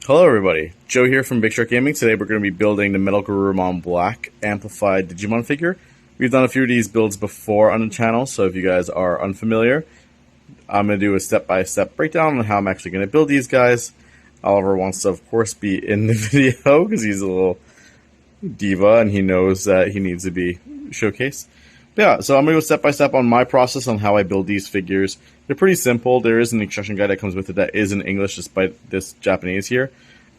Hello everybody, Joe here from Big Shark Gaming. Today we're going to be building the BlackMetalGarurumon Black Amplified Digimon figure. We've done a few of these builds before on the channel, so if you guys are unfamiliar, I'm going to do a step-by-step breakdown on how I'm actually going to build these guys. Oliver wants to, of course, be in the video because he's a little diva and he knows that he needs to be showcased. Yeah, so I'm going to go step-by-step on my process on how I build these figures. They're pretty simple. There is an instruction guide that comes with it that is in English despite this Japanese here.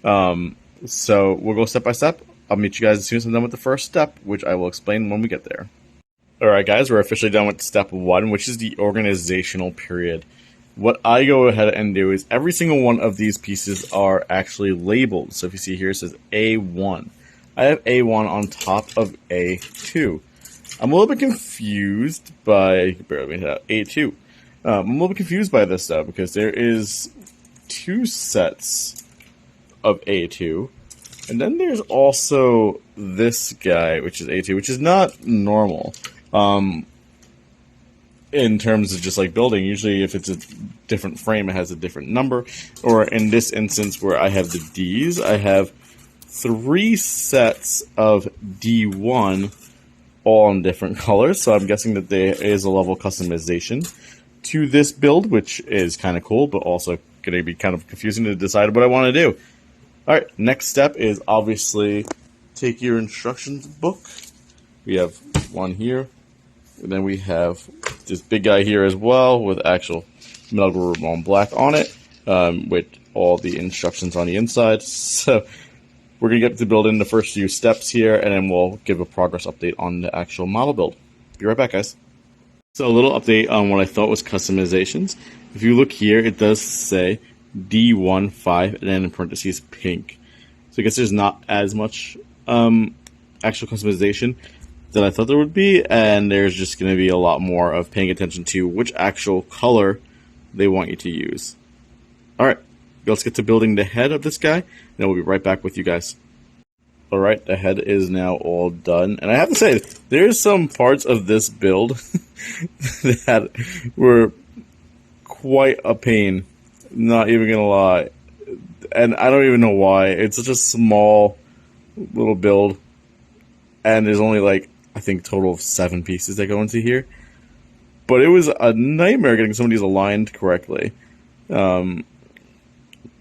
So we'll go step-by-step. I'll meet you guys as soon as I'm done with the first step, which I will explain when we get there. Alright guys, we're officially done with step 1, which is the organizational period. What I go ahead and do is every single one of these pieces are actually labeled. So if you see here, it says A1. I have A1 on top of A2. I'm a little bit confused by, barely A2. I'm a little bit confused by this though, because there is 2 sets of A2, and then there's also this guy, which is A2, which is not normal. In terms of just like building, usually if it's a different frame, it has a different number, or in this instance where I have the Ds, I have 3 sets of D1 all in different colors, so I'm guessing that there is a level of customization to this build, which is kind of cool, but also going to be kind of confusing to decide what I want to do. Alright, next step is obviously take your instructions book. We have one here, and then we have this big guy here as well with actual BlackMetalGarurumon Black on it, with all the instructions on the inside. So we're going to get to building the first few steps here, and then we'll give a progress update on the actual model build. Be right back, guys. So a little update on what I thought was customizations. If you look here, it does say D15 and then in parentheses pink. So I guess there's not as much actual customization that I thought there would be, and there's just going to be a lot more of paying attention to which actual color they want you to use. Alright, let's get to building the head of this guy, and then we'll be right back with you guys. Alright, the head is now all done, and I have to say, there's some parts of this build that were quite a pain, not even gonna lie, and I don't even know why. It's such a small little build, and there's only like, I think total of 7 pieces that go into here, but it was a nightmare getting some of these aligned correctly.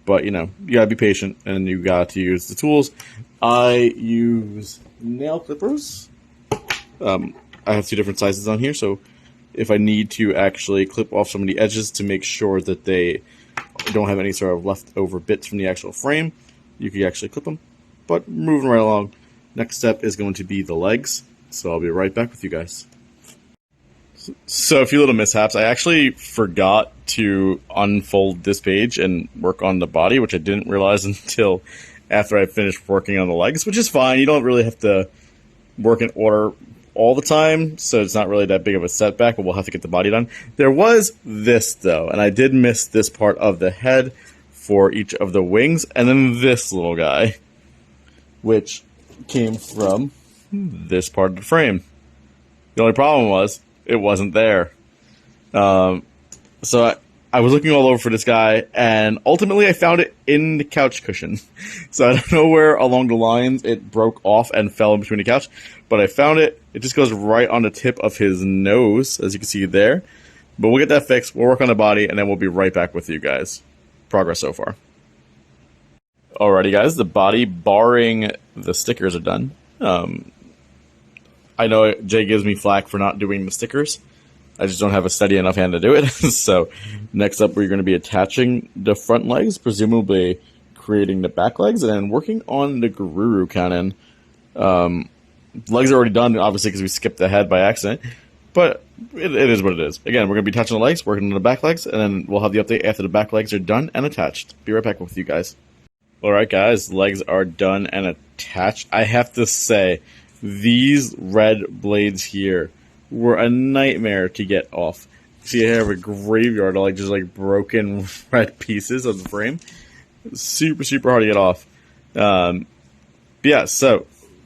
But you know, you gotta be patient and you got to use the tools. I use nail clippers. I have 2 different sizes on here, so if I need to actually clip off some of the edges to make sure that they don't have any sort of leftover bits from the actual frame, you can actually clip them. But moving right along, next step is going to be the legs, so I'll be right back with you guys. So a few little mishaps. I actually forgot to unfold this page and work on the body, which I didn't realize until after I finished working on the legs, which is fine. You don't really have to work in order all the time, so it's not really that big of a setback, but we'll have to get the body done. There was this, though, and I did miss this part of the head for each of the wings, and then this little guy, which came from this part of the frame. The only problem was it wasn't there. So I was looking all over for this guy, and ultimately I found it in the couch cushion. So I don't know where along the lines it broke off and fell in between the couch, but I found it. It just goes right on the tip of his nose, as you can see there. But we'll get that fixed, we'll work on the body, and then we'll be right back with you guys. Progress so far. Alrighty guys, the body, barring the stickers, are done. I know Jay gives me flack for not doing the stickers. I just don't have a steady enough hand to do it. So next up, we're going to be attaching the front legs, presumably creating the back legs, and then working on the Garuru cannon. Legs are already done, obviously, because we skipped the head by accident. But it is what it is. Again, we're going to be attaching the legs, working on the back legs, and then we'll have the update after the back legs are done and attached. Be right back with you guys. Alright guys, legs are done and attached. I have to say, these red blades here were a nightmare to get off. See, I have a graveyard of like just like broken red pieces of the frame. Super hard to get off. But yeah, so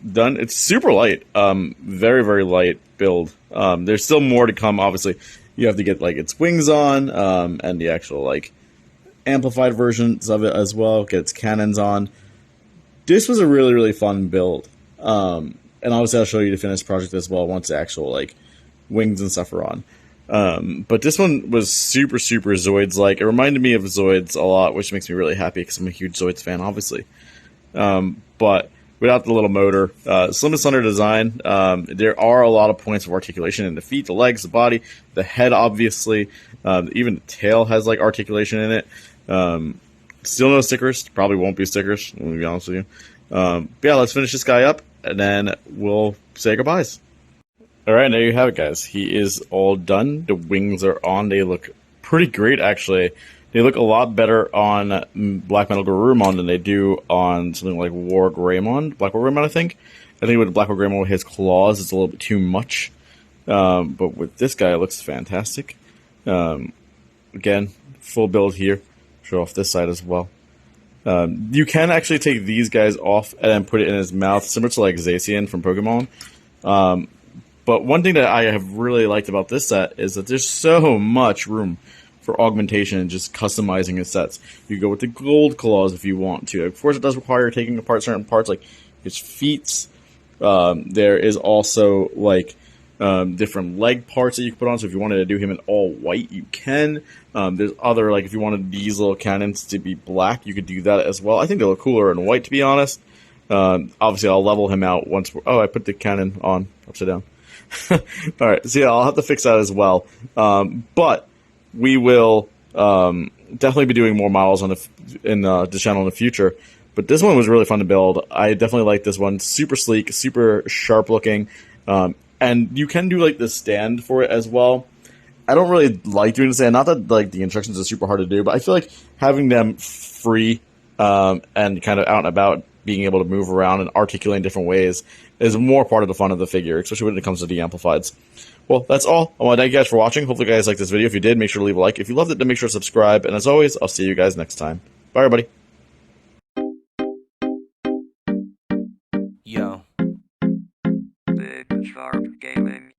done. It's super light. Very light build. There's still more to come. Obviously, you have to get like its wings on, and the actual like amplified versions of it as well, get its cannons on. This was a really, really fun build. And obviously I'll show you the finished project as well once the actual, like, wings and stuff are on. But this one was super, super Zoids-like. It reminded me of Zoids a lot, which makes me really happy because I'm a huge Zoids fan, obviously. But without the little motor, slim and slender design. There are a lot of points of articulation in the feet, the legs, the body, the head, obviously. Even the tail has, like, articulation in it. Still no stickers. Probably won't be stickers, let me be honest with you. But yeah, let's finish this guy up, and then we'll say goodbyes. Alright, there you have it, guys. He is all done. The wings are on. They look pretty great, actually. They look a lot better on BlackMetalGarurumon than they do on something like Black Greymon, I think. I think with Black Greymon with his claws, it's a little bit too much. But with this guy, it looks fantastic. Again, full build here. Show off this side as well. You can actually take these guys off and then put it in his mouth, similar to like Zacian from Pokemon. But one thing that I have really liked about this set is that there's so much room for augmentation and just customizing his sets. You go with the gold claws if you want to. Of course, it does require taking apart certain parts like his feet. There is also like different leg parts that you can put on. So if you wanted to do him in all white, you can. There's other, like if you wanted these little cannons to be black, you could do that as well. I think they look cooler in white, to be honest. Obviously, I'll level him out once. Oh, I put the cannon on upside down. Alright, so yeah, I'll have to fix that as well. But we will definitely be doing more models on the channel in the future. But this one was really fun to build. I definitely like this one. Super sleek, super sharp looking. And you can do like the stand for it as well. I don't really like doing the stand. Not that like the instructions are super hard to do, but I feel like having them free and kind of out and about, being able to move around and articulate in different ways is more part of the fun of the figure, especially when it comes to the amplifieds. Well, that's all. I want to thank you guys for watching. Hopefully you guys liked this video. If you did, make sure to leave a like. If you loved it, then make sure to subscribe. And as always, I'll see you guys next time. Bye, everybody. Yo. Big Sharp Gaming.